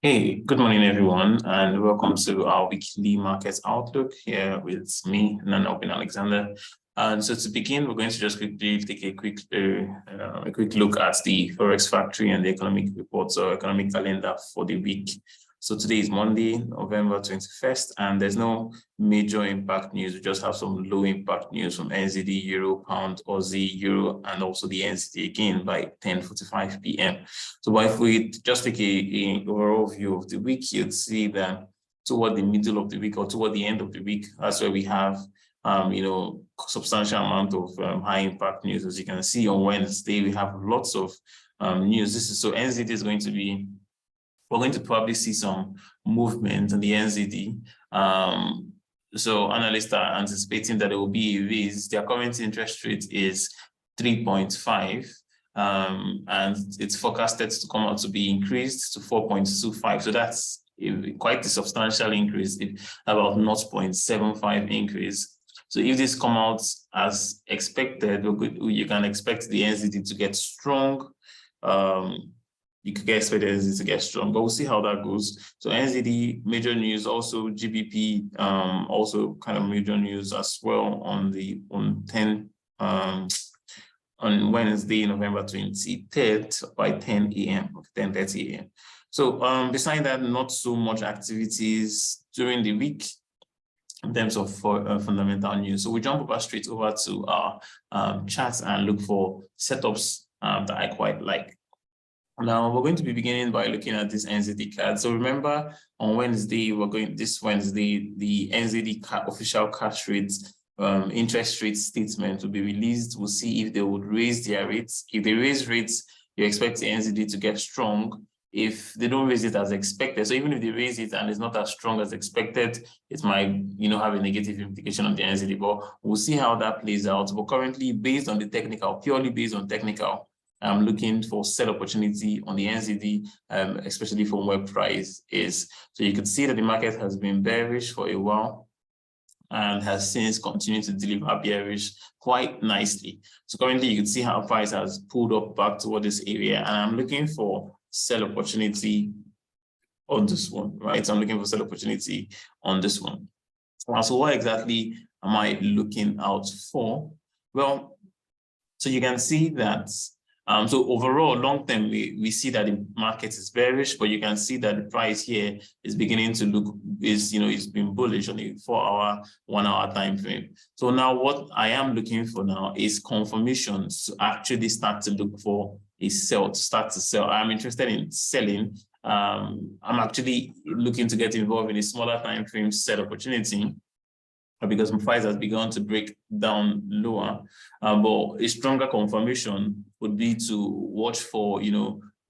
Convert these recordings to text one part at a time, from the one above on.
Hey, good morning, everyone, and welcome to our weekly market outlook here with me, Nana Alexander. And so to begin, we're going to just quickly take a quick look at the forex factory and the economic reports or economic calendar for the week. So today is Monday, November 21st, and there's no major impact news. We just have some low impact news from NZD, Euro, Pound, Aussie, Euro, and also the NZD again by 10:45 p.m. So but if we just take a overall view of the week, you'd see that toward the middle of the week or toward the end of the week, that's where we have substantial amount of high impact news. As you can see on Wednesday, we have lots of news. So NZD is going to be, we're going to probably see some movement in the NZD. So analysts are anticipating that there will be a raise. Their current interest rate is 3.5. And it's forecasted to come out to be increased to 4.25. So that's quite a substantial increase, about 0.75 increase. So if this come out as expected, you can expect the NZD to get strong. You could expect the NZD to get strong, but we'll see how that goes. So NZD major news, also GBP, also kind of major news as well on Wednesday, November 23rd by 10 a.m. 10:30 a.m. So beside that, not so much activities during the week in terms of fundamental news. So we jump straight over to our charts and look for setups that I quite like. Now we're going to be beginning by looking at this NZDCAD. So remember on Wednesday, this Wednesday, the NZD official cash rates interest rate statement will be released. We'll see if they would raise their rates. If they raise rates, you expect the NZD to get strong. If they don't raise it as expected, so even if they raise it and it's not as strong as expected, it might, have a negative implication on the NZD. But we'll see how that plays out. But currently, based on the technical, purely based on technical, I'm looking for sell opportunity on the NZD, especially from where price is. So you can see that the market has been bearish for a while and has since continued to deliver bearish quite nicely. So currently you can see how price has pulled up back toward this area, and I'm looking for sell opportunity on this one, right? So I'm looking for sell opportunity on this one. So what exactly am I looking out for? Well, so you can see that so overall, long term, we see that the market is bearish, but you can see that the price here is beginning to look, it's been bullish on a 4-hour, 1-hour time frame. So now what I am looking for now is confirmations to actually start to look for a sell, to start to sell. I'm interested in selling. I'm actually looking to get involved in a smaller time frame sell opportunity, because my price has begun to break down lower. But a stronger confirmation would be to watch for,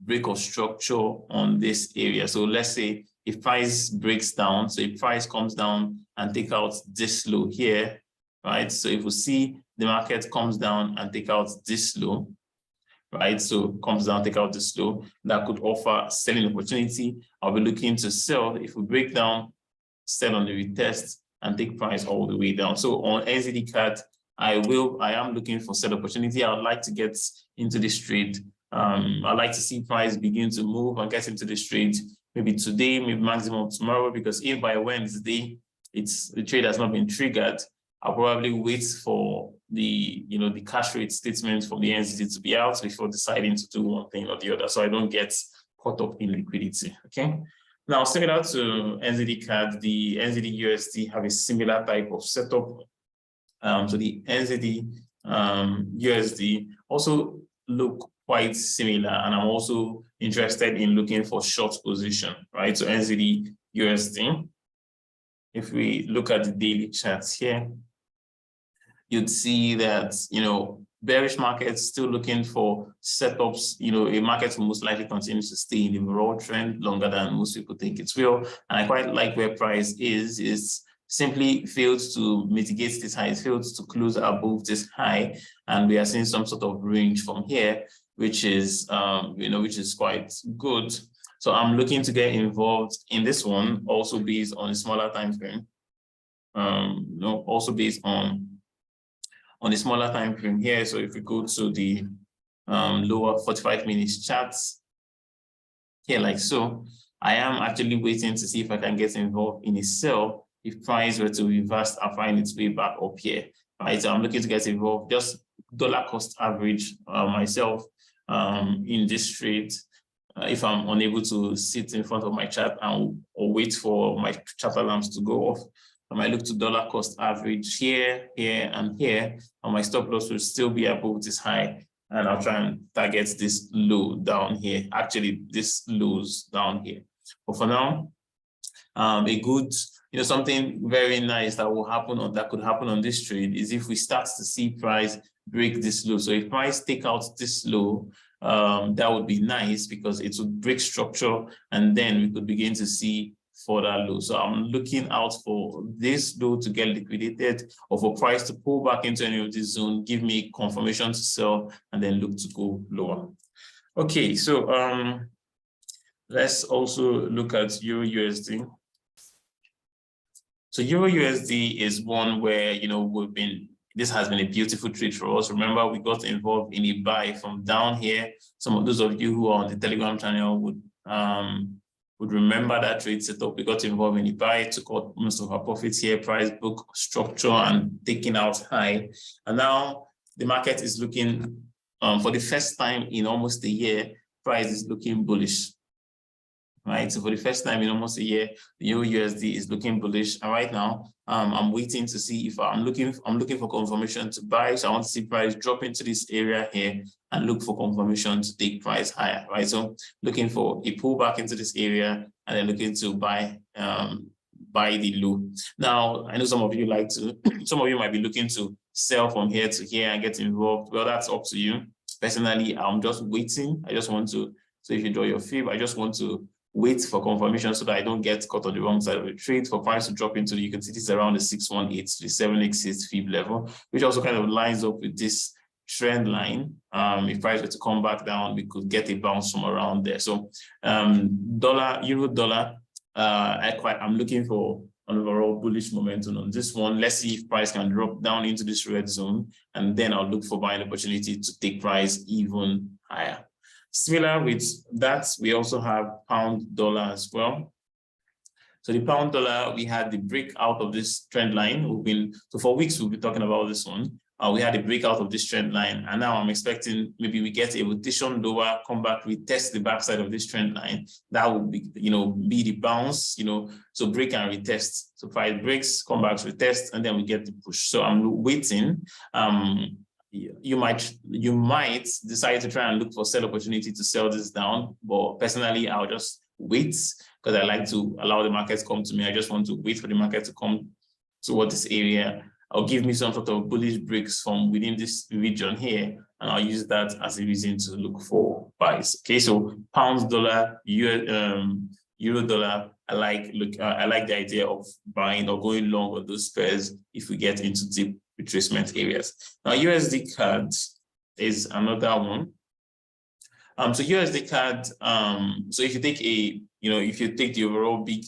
break of structure on this area. So let's say if price breaks down, so if price comes down and take out this low here, right? So if we see the market comes down and take out this low, right? So comes down, take out this low, that could offer selling opportunity. I'll be looking to sell. If we break down, sell on the retest and take price all the way down. So on NZDCAD, I am looking for sell opportunity. I would like to get into this trade. I'd like to see price begin to move and get into this trade maybe today, maybe maximum tomorrow, because if by Wednesday the trade has not been triggered, I'll probably wait for the cash rate statement from the NZD to be out before deciding to do one thing or the other, so I don't get caught up in liquidity. Okay. Now, sticking out to NZDCAD, the NZDUSD have a similar type of setup. So the NZDUSD also look quite similar, and I'm also interested in looking for short position, right? So NZDUSD, if we look at the daily charts here, you'd see that, bearish markets still looking for setups. A market will most likely continue to stay in the overall trend longer than most people think it will. And I quite like where price is simply failed to mitigate this high. It failed to close above this high. And we are seeing some sort of range from here, which is, which is quite good. So I'm looking to get involved in this one, also based on a smaller time frame. Also based on the smaller time frame here. So if we go to the lower 45 minutes charts here, like so, I am actually waiting to see if I can get involved in a sell if price were to reverse and find its way back up here. Right, so I'm looking to get involved, just dollar cost average myself in this trade. If I'm unable to sit in front of my chart and or wait for my chart alarms to go off, I might look to dollar cost average here, here, and here, and my stop loss will still be above this high, and I'll try and target this low down here. Actually, this lows down here. But for now, a good, something very nice that will happen or that could happen on this trade is if we start to see price break this low. So if price take out this low, that would be nice because it would break structure and then we could begin to see further low. So I'm looking out for this low to get liquidated or for price to pull back into any of this zone, give me confirmation to sell and then look to go lower. Okay, so let's also look at EURUSD. So EURUSD is one where, this has been a beautiful trade for us. Remember, we got involved in a buy from down here. Some of those of you who are on the Telegram channel would remember that trade setup. We got involved in a buy, took out most of our profits here, price book structure and taking out high. And now the market is looking, for the first time in almost a year, price is looking bullish. Right, so for the first time in almost a year, the EURUSD is looking bullish. And right now, I'm waiting to see if I'm looking for confirmation to buy. So I want to see price drop into this area here and look for confirmation to take price higher. Right, so looking for a pullback into this area and then looking to buy the low. Now, I know some of you might be looking to sell from here to here and get involved. Well, that's up to you. Personally, I'm just waiting. So if you draw your fib, I just want to wait for confirmation so that I don't get caught on the wrong side of the trade. For price to drop into, you can see this around the 618 to the 786 fib level, which also kind of lines up with this trend line. If price were to come back down, we could get a bounce from around there. So euro dollar, I'm looking for an overall bullish momentum on this one. Let's see if price can drop down into this red zone, and then I'll look for buying opportunity to take price even higher. Similar with that, we also have pound dollar as well. So the pound dollar, we had the breakout of this trend line. So for weeks, we'll be talking about this one. We had a breakout of this trend line, and now I'm expecting maybe we get a rotation lower, come back, retest the backside of this trend line. That would be, be the bounce, so break and retest. So price breaks, come back, retest, and then we get the push. So I'm waiting. You might decide to try and look for sell opportunity to sell this down, but personally I'll just wait because I like to allow the market to come to me. I just want to wait for the market to come toward this area. I'll give me some sort of bullish breaks from within this region here, and I'll use that as a reason to look for buys. Okay, so pound dollar, euro dollar, I like the idea of buying or going long on those pairs if we get into deep retracement areas. Now USDCAD is another one. So USDCAD, so if you take the overall big,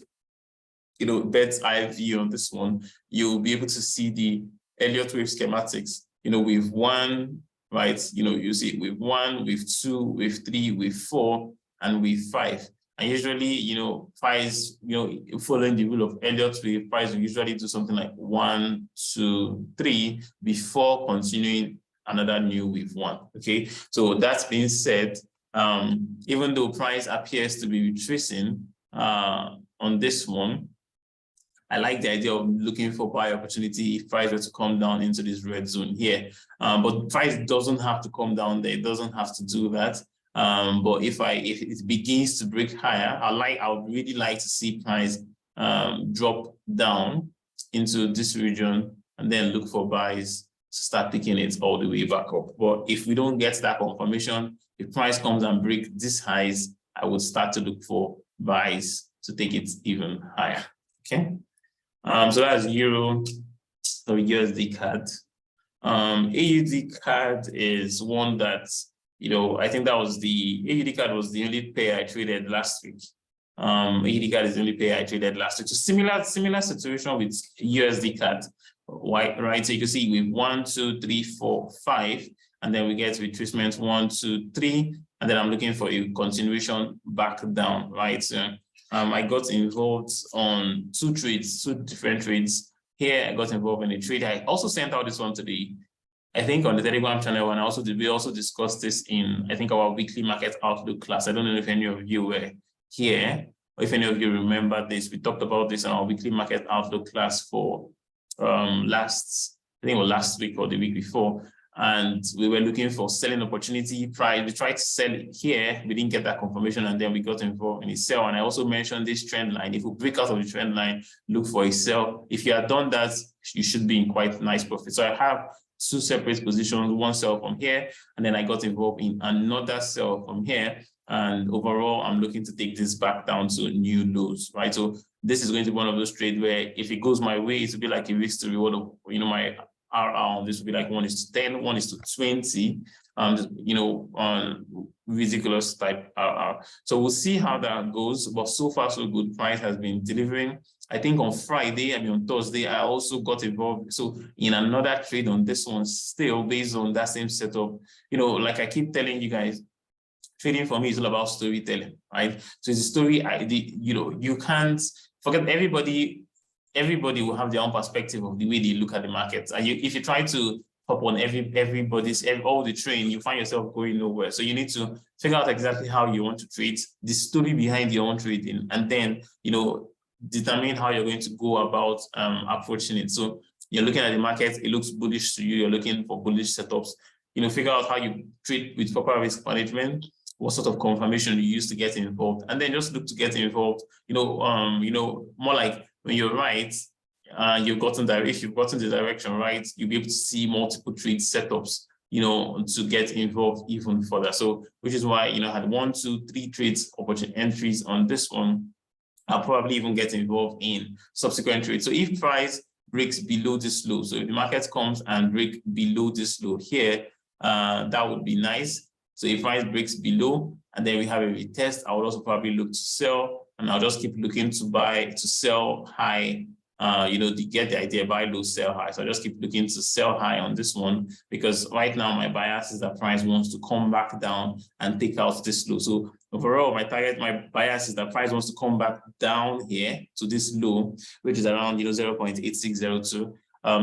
bird's eye view on this one, you'll be able to see the Elliott wave schematics. With one, right? You see with one, with two, with three, with four, and with five. And usually, price, following the rule of Elliott wave, price will usually do something like 1, 2, 3 before continuing another new wave one. Okay, so that's being said, even though price appears to be retracing on this one, I like the idea of looking for buy opportunity if price were to come down into this red zone here. But price doesn't have to come down there. It doesn't have to do that. But if it begins to break higher, I would really like to see price drop down into this region and then look for buys to start picking it all the way back up. But if we don't get that confirmation, if price comes and breaks these highs, I would start to look for buys to take it even higher. Okay. So that's euro or USDCAD. AUDCAD is one that, I think that was AUDCAD was the only pair I traded last week. AUDCAD is the only pair I traded last week. So similar situation with USDCAD, right? So you can see with 1, 2, 3, 4, 5, and then we get retracement 1, 2, 3, and then I'm looking for a continuation back down, right? So I got involved on two different trades. Here, I got involved in a trade. I also sent out this one to I think on the Telegram channel, and we also discussed this in, I think, our weekly market outlook class. I don't know if any of you were here, or if any of you remember this. We talked about this in our weekly market outlook class for last week or the week before. And we were looking for selling opportunity price. We tried to sell it here. We didn't get that confirmation, and then we got involved in a sell. And I also mentioned this trend line. If we break out of the trend line, look for a sell. If you have done that, you should be in quite nice profit. So I have two separate positions, one sell from here, and then I got involved in another sell from here. And overall, I'm looking to take this back down to new lows, right? So this is going to be one of those trades where if it goes my way, it will be like a risk to reward of, my RR on this will be like 1:10, 1:20, on ridiculous type RR. So we'll see how that goes, but so far so good. Price has been delivering. I think on Thursday, I also got involved. So in another trade on this one, still based on that same setup, like I keep telling you guys, trading for me is all about storytelling, right? So it's a story. You can't forget everybody will have their own perspective of the way they look at the market. And if you try to hop on all the train, you find yourself going nowhere. So you need to figure out exactly how you want to trade, the story behind your own trading, and then, determine how you're going to go about approaching it. So you're looking at the market, it looks bullish to you, you're looking for bullish setups, figure out how you trade with proper risk management, what sort of confirmation you use to get involved, and then just look to get involved, more like when you're right, if you've gotten the direction right, you'll be able to see multiple trade setups, to get involved even further. So, which is why, I had 1, 2, 3 trades opportunity entries on this one. I'll probably even get involved in subsequent trades. So if price breaks below this low, so if the market comes and break below this low here, that would be nice. So if price breaks below and then we have a retest, I would also probably look to sell, and I'll just keep looking to sell high, to get the idea, buy low, sell high. So I just keep looking to sell high on this one, because right now my bias is that price wants to come back down and take out this low. So overall, my bias is that price wants to come back down here to this low, which is around 0.8602.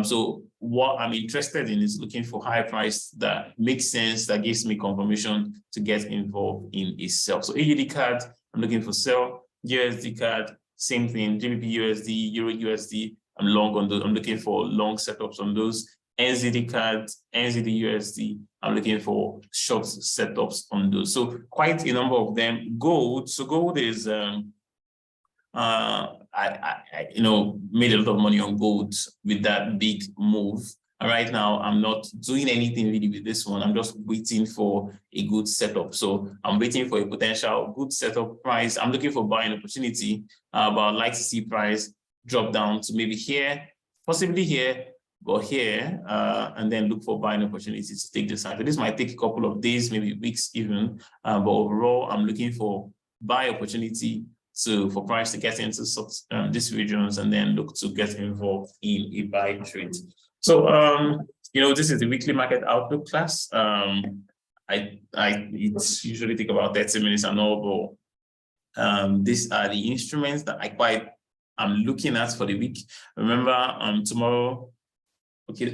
So what I'm interested in is looking for high price that makes sense, that gives me confirmation to get involved in a sell. So AUDCAD, I'm looking for sell. USDCAD, same thing. GBPUSD, EURUSD, I'm long on those. I'm looking for long setups on those. NZDCAD, NZDUSD, I'm looking for short setups on those. So quite a number of them. Gold. So gold is I made a lot of money on gold with that big move. And right now, I'm not doing anything really with this one. I'm just waiting for a good setup. So I'm waiting for a potential good setup price. I'm looking for buying opportunity, but I'd like to see price drop down to maybe here, possibly here, or here, and then look for buying opportunities to take this out. So this might take a couple of days, maybe weeks even, but overall, I'm looking for buy opportunity for price to get into these regions, and then look to get involved in a buy trade. So, this is the weekly market outlook class. It usually take about 30 minutes and all, but these are the instruments that I'm looking at for the week. Remember, tomorrow,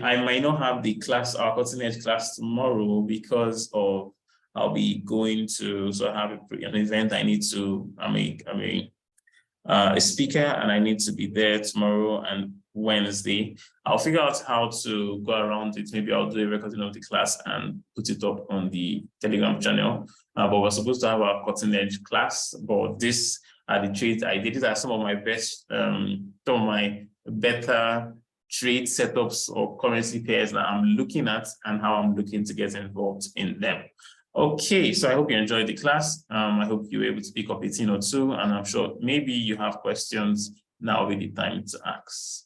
I might not have the class, our cutting edge class tomorrow, because I'll be going to, so I have an event I need to, I'm a speaker, and I need to be there tomorrow and Wednesday. I'll figure out how to go around it. Maybe I'll do a recording of the class and put it up on the Telegram channel. But we're supposed to have our cutting edge class, but these are the trades I did. These are some of my best, some of my better trade setups or currency pairs that I'm looking at and how I'm looking to get involved in them. Okay, so I hope you enjoyed the class. I hope you were able to pick up a thing or two, and I'm sure maybe you have questions. Now will be the time to ask.